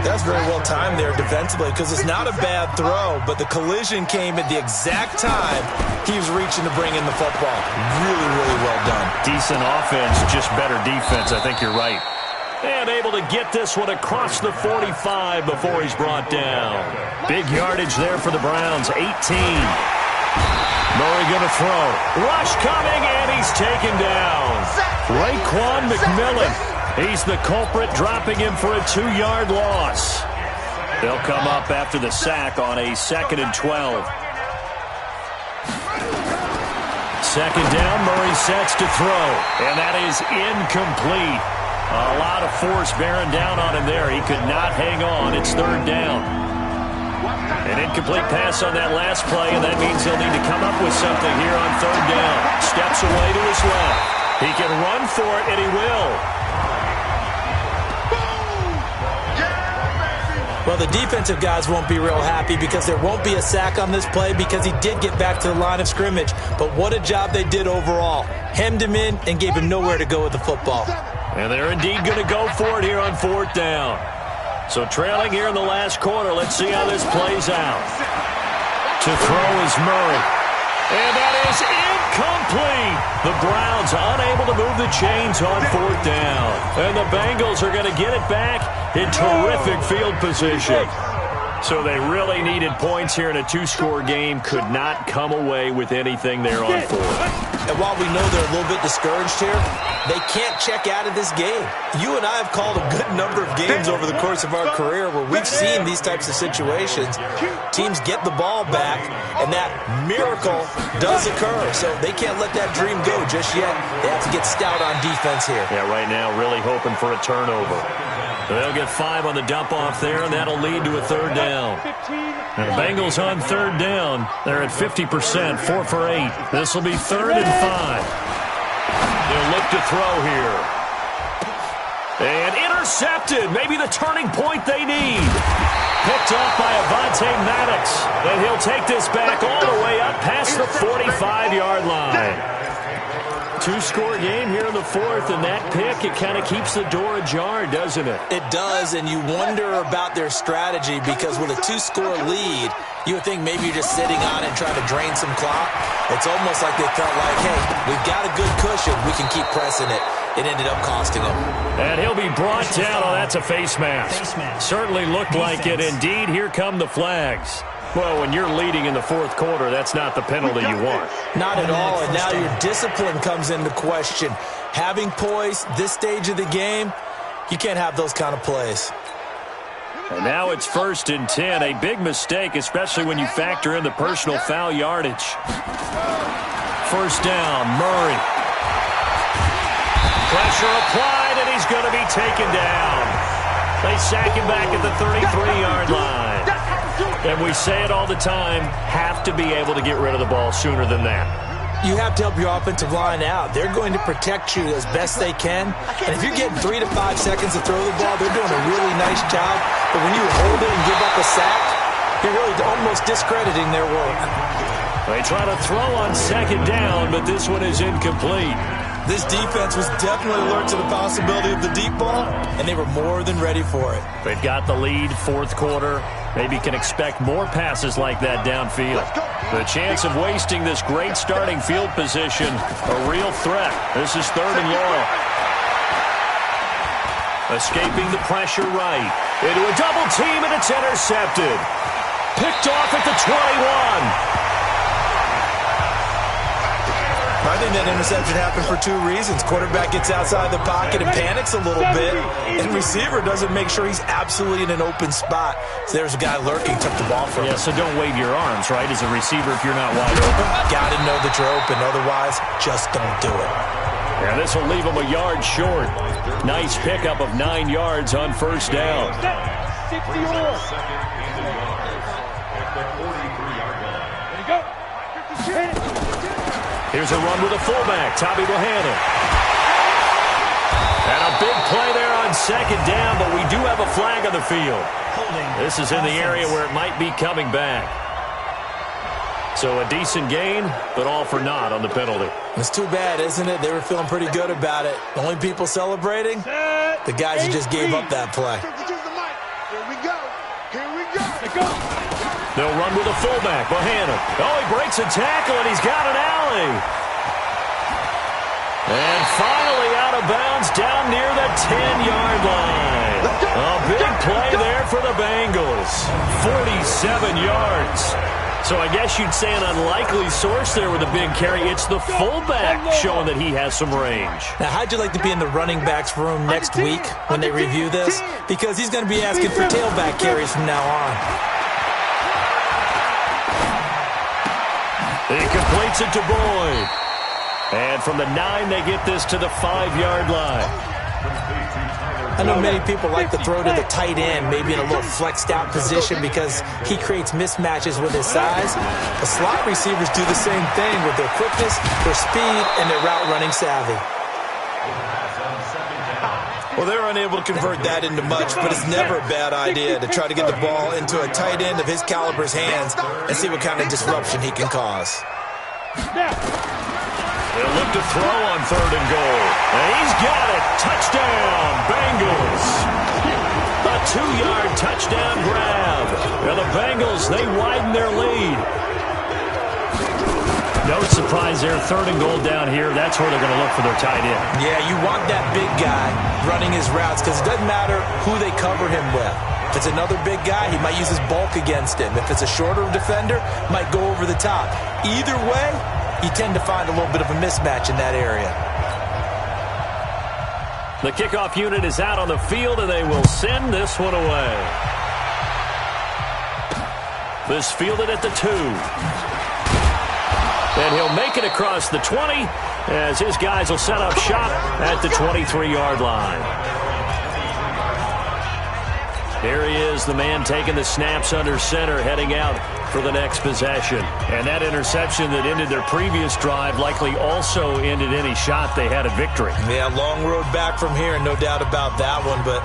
That's very well timed there defensively because it's not a bad throw, but the collision came at the exact time he was reaching to bring in the football. Really, really well done. Decent offense, just better defense. I think you're right. And able to get this one across the 45 before he's brought down. Big yardage there for the Browns, 18. Murray going to throw. Rush coming, and he's taken down. Raekwon McMillan. He's the culprit, dropping him for a 2-yard loss. They'll come up after the sack on a 2nd and 12. 2nd down, Murray sets to throw. And that is incomplete. A lot of force bearing down on him there. He could not hang on. It's 3rd down. An incomplete pass on that last play, and that means he'll need to come up with something here on 3rd down. Steps away to his left. He can run for it, and he will. Well, the defensive guys won't be real happy because there won't be a sack on this play because he did get back to the line of scrimmage. But what a job they did overall. Hemmed him in and gave him nowhere to go with the football. And they're indeed going to go for it here on 4th down. So trailing here in the last quarter, let's see how this plays out. To throw is Murray. And that is incomplete. The Browns unable to move the chains on 4th down. And the Bengals are going to get it back in terrific field position. So they really needed points here in a 2-score game. Could not come away with anything there on 4th. And while we know they're a little bit discouraged here, they can't check out of this game. You and I have called a good number of games over the course of our career where we've seen these types of situations. Teams get the ball back, and that miracle does occur. So they can't let that dream go just yet. They have to get stout on defense here. Yeah, right now really hoping for a turnover. They'll get 5 on the dump-off there, and that'll lead to a 3rd down. And the Bengals on 3rd down. They're at 50%, 4 for 8. This will be 3rd and 5. They'll look to throw here. And intercepted. Maybe the turning point they need. Picked off by Avonte Maddox. And he'll take this back all the way up past the 45-yard line. 2-score game here in the 4th, and that pick, it kind of keeps the door ajar, doesn't it? It does, and you wonder about their strategy because with a 2-score lead, You would think maybe you're just sitting on it and trying to drain some clock. It's almost like they felt like, hey, we've got a good cushion. We can keep pressing it. It ended up costing him. And he'll be brought down. Oh, that's a face mask. Certainly looked like it. Indeed, here come the flags. Well, when you're leading in the fourth quarter, that's not the penalty you want. Not at all, and now your discipline comes into question. Having poise this stage of the game, you can't have those kind of plays. And now it's 1st and 10. A big mistake, especially when you factor in the personal foul yardage. First down, Murray. Pressure applied, and he's going to be taken down. They sack him back at the 33-yard line. And we say it all the time, have to be able to get rid of the ball sooner than that. You have to help your offensive line out. They're going to protect you as best they can. And if you're getting 3 to 5 seconds to throw the ball, they're doing a really nice job. But when you hold it and give up a sack, you're really almost discrediting their work. They try to throw on 2nd down, but this one is incomplete. This defense was definitely alert to the possibility of the deep ball, and they were more than ready for it. They've got the lead, 4th quarter. Maybe can expect more passes like that downfield. The chance of wasting this great starting field position, a real threat. This is 3rd and long. Escaping the pressure right. Into a double team, and it's intercepted. Picked off at the 21. I think that interception happened for 2 reasons. Quarterback gets outside the pocket and panics a little bit, and receiver doesn't make sure he's absolutely in an open spot. So there's a guy lurking, took the ball from him. Yeah, so don't wave your arms, right, as a receiver if you're not wide open. Got to know that you're open. Otherwise, just don't do it. Yeah, this will leave him a yard short. Nice pickup of 9 yards on 1st down. 60-yard. There you go. Here's a run with a fullback, Tommy Bohannon. And a big play there on 2nd down, but we do have a flag on the field. This is in the area where it might be coming back. So a decent gain, but all for naught on the penalty. It's too bad, isn't it? They were feeling pretty good about it. The only people celebrating, the guys who just gave up that play. Here we go. Here we go. They'll run with a fullback, Bohannon. Oh, he breaks a tackle, and he's got an alley. And finally out of bounds down near the 10-yard line. A big play there for the Bengals. 47 yards. So I guess you'd say an unlikely source there with a big carry. It's the fullback showing that he has some range. Now, how'd you like to be in the running backs room next week when they review this? Because he's going to be asking for tailback carries from now on. He completes it to Boyd. And from the 9, they get this to the 5-yard line. I know many people like to throw to the tight end, maybe in a little flexed out position because he creates mismatches with his size. The slot receivers do the same thing with their quickness, their speed, and their route running savvy. Well, they're unable to convert that into much, but it's never a bad idea to try to get the ball into a tight end of his caliber's hands and see what kind of disruption he can cause. They'll look to throw on 3rd and goal. And he's got it. Touchdown, Bengals. A 2-yard touchdown grab. Now the Bengals, they widen their lead. No surprise there. 3rd and goal down here. That's where they're going to look for their tight end. Yeah, you want that big guy running his routes because it doesn't matter who they cover him with. If it's another big guy, he might use his bulk against him. If it's a shorter defender, might go over the top. Either way, you tend to find a little bit of a mismatch in that area. The kickoff unit is out on the field, and they will send this one away. This fielded at the 2. And he'll make it across the 20 as his guys will set up shop at the 23-yard line. Here he is, the man taking the snaps under center, heading out for the next possession. And that interception that ended their previous drive likely also ended any shot they had at victory. Yeah, long road back from here, no doubt about that one, but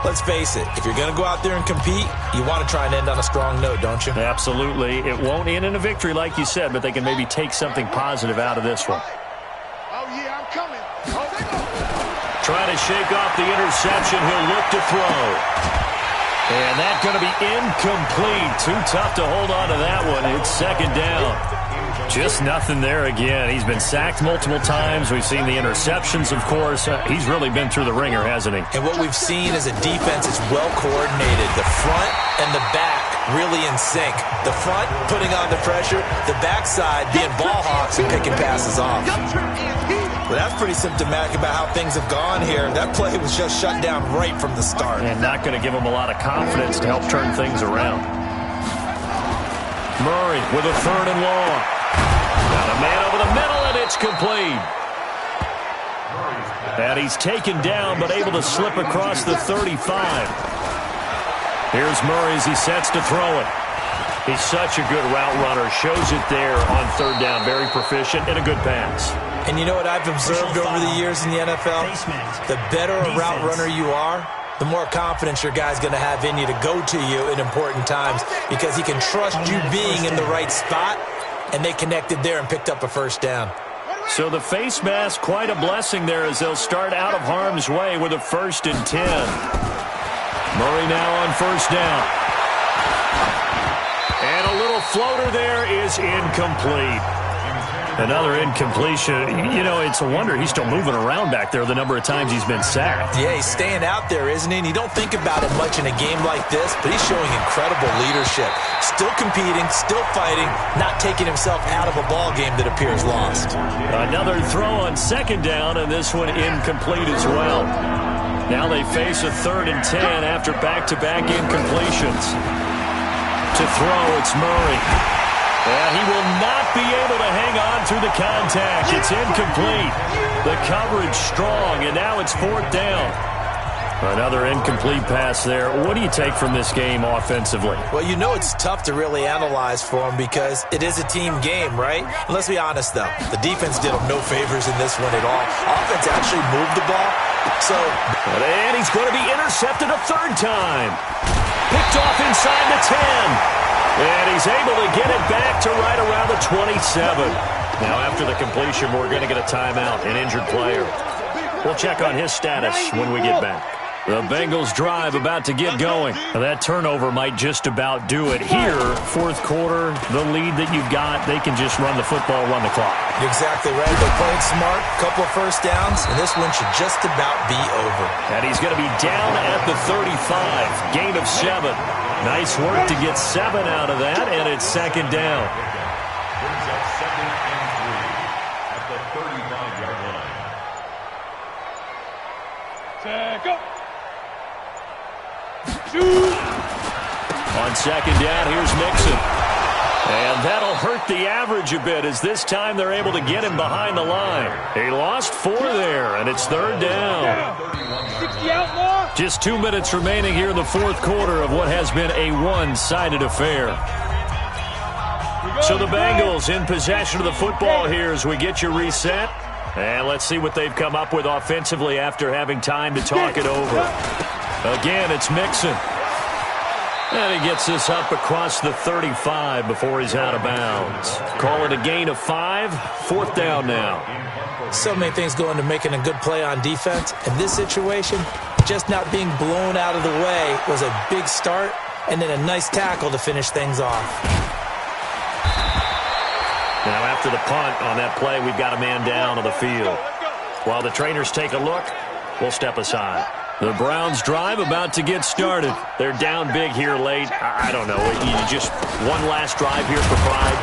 let's face it, if you're going to go out there and compete, you want to try and end on a strong note, don't you? Absolutely. It won't end in a victory like you said, but they can maybe take something positive out of this one. Oh, yeah, I'm coming. Trying to shake off the interception. He'll look to throw. And that's going to be incomplete. Too tough to hold on to that one. It's second down. Just nothing there again. He's been sacked multiple times. We've seen the interceptions, of course. He's really been through the ringer, hasn't he? And what we've seen is a defense that's well coordinated. The front and the back really in sync. The front putting on the pressure. The backside being ball hawks and picking passes off. Well, that's pretty symptomatic about how things have gone here. That play was just shut down right from the start. And not going to give him a lot of confidence to help turn things around. Murray with a third and long. Got a man over the middle, and it's complete. And he's taken down, but able to slip across the 35. Here's Murray as he sets to throw it. He's such a good route runner. Shows it there on third down. Very proficient and a good pass. And you know what I've observed over the years in the NFL? The better a route runner you are, the more confidence your guy's going to have in you to go to you in important times because he can trust you being in the right spot, and they connected there and picked up a first down. So the face mask, quite a blessing there as they'll start out of harm's way with a 1st and 10. Murray now on first down. And a little floater there is incomplete. Another incompletion. You know, it's a wonder he's still moving around back there the number of times he's been sacked. Yeah, he's staying out there, isn't he? And you don't think about it much in a game like this, but he's showing incredible leadership. Still competing, still fighting, not taking himself out of a ball game that appears lost. Another throw on second down, and this one incomplete as well. Now they face a 3rd and 10 after back-to-back incompletions. To throw, it's Murray. And he will not be able to hang on through the contact. It's incomplete. The coverage strong, and now it's 4th down. Another incomplete pass there. What do you take from this game offensively? Well, you know it's tough to really analyze for him because it is a team game, right? And let's be honest, though. The defense did him no favors in this one at all. Offense actually moved the ball. And he's going to be intercepted a 3rd time. Picked off inside the 10. And he's able to get it back to right around the 27. Now, after the completion, we're going to get a timeout, an injured player. We'll check on his status when we get back. The Bengals drive about to get going. Now, that turnover might just about do it here. 4th quarter, the lead that you've got, they can just run the football, run the clock. You're exactly right. They played smart, couple of first downs, and this one should just about be over. And he's going to be down at the 35. Gain of 7. Nice work to get 7 out of that, and it's second down. Brings up 2nd and 3 at the 35-yard line. Go. Shoot. On second down, here's Mixon. And that'll hurt the average a bit as this time they're able to get him behind the line. He lost 4 there, and it's 3rd down. 60 outlaw. Just 2 minutes remaining here in the 4th quarter of what has been a one-sided affair. So the Bengals in possession of the football here as we get you reset. And let's see what they've come up with offensively after having time to talk it over. Again, it's Mixon. And he gets this up across the 35 before he's out of bounds. Call it a gain of 5. 4th down now. So many things go into making a good play on defense. In this situation, just not being blown out of the way was a big start, and then a nice tackle to finish things off. Now after the punt on that play, we've got a man down on the field. While the trainers take a look, we'll step aside. The Browns drive about to get started. They're down big here late. I don't know. You just one last drive here for pride.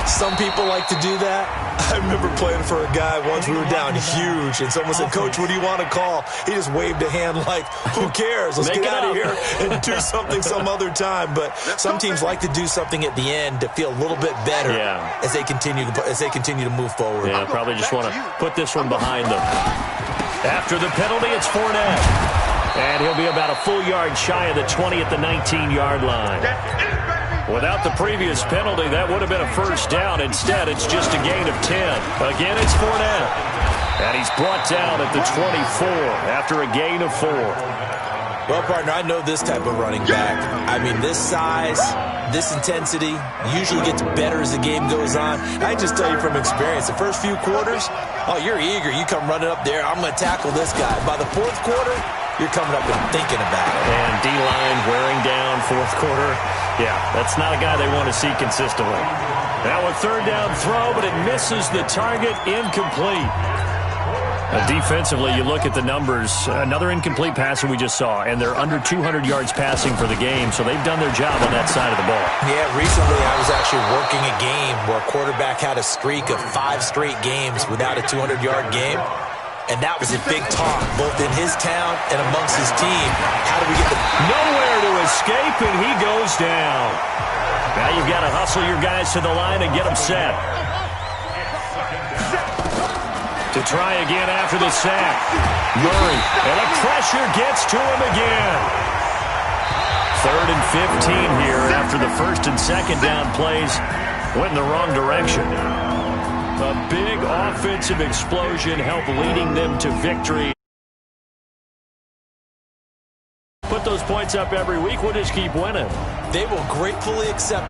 Some people like to do that. I remember playing for a guy once. We were down huge, and someone said, "Coach, what do you want to call?" He just waved a hand like, "Who cares? Let's get out of here and do something some other time." But some teams like to do something at the end to feel a little bit better as they continue to move forward. Yeah, probably just want to put this one behind them. After the penalty, it's Fournette. And he'll be about a full yard shy of the 20 at the 19-yard line. Without the previous penalty, that would have been a first down. Instead, it's just a gain of 10. Again, it's Fournette. And he's brought down at the 24 after a gain of 4. Well, partner, I know this type of running back. I mean, this size, this intensity usually gets better as the game goes on. I can just tell you from experience, the first few quarters, oh, you're eager. You come running up there, I'm going to tackle this guy. By the 4th quarter, you're coming up and thinking about it. And D-line wearing down fourth quarter. Yeah, that's not a guy they want to see consistently. Now a third down throw, but it misses the target, incomplete. Defensively, you look at the numbers. Another incomplete passer we just saw, and they're under 200 yards passing for the game, so they've done their job on that side of the ball. Yeah, recently I was actually working a game where a quarterback had a streak of 5 straight games without a 200-yard game, and that was a big talk, both in his town and amongst his team. How do we get the... Nowhere to escape, and he goes down. Now you've got to hustle your guys to the line and get them set. To try again after the sack. Murray, and the pressure gets to him again. 3rd and 15 here after the first and second down plays went in the wrong direction. A big offensive explosion helped leading them to victory. Put those points up every week. We'll just keep winning. They will gratefully accept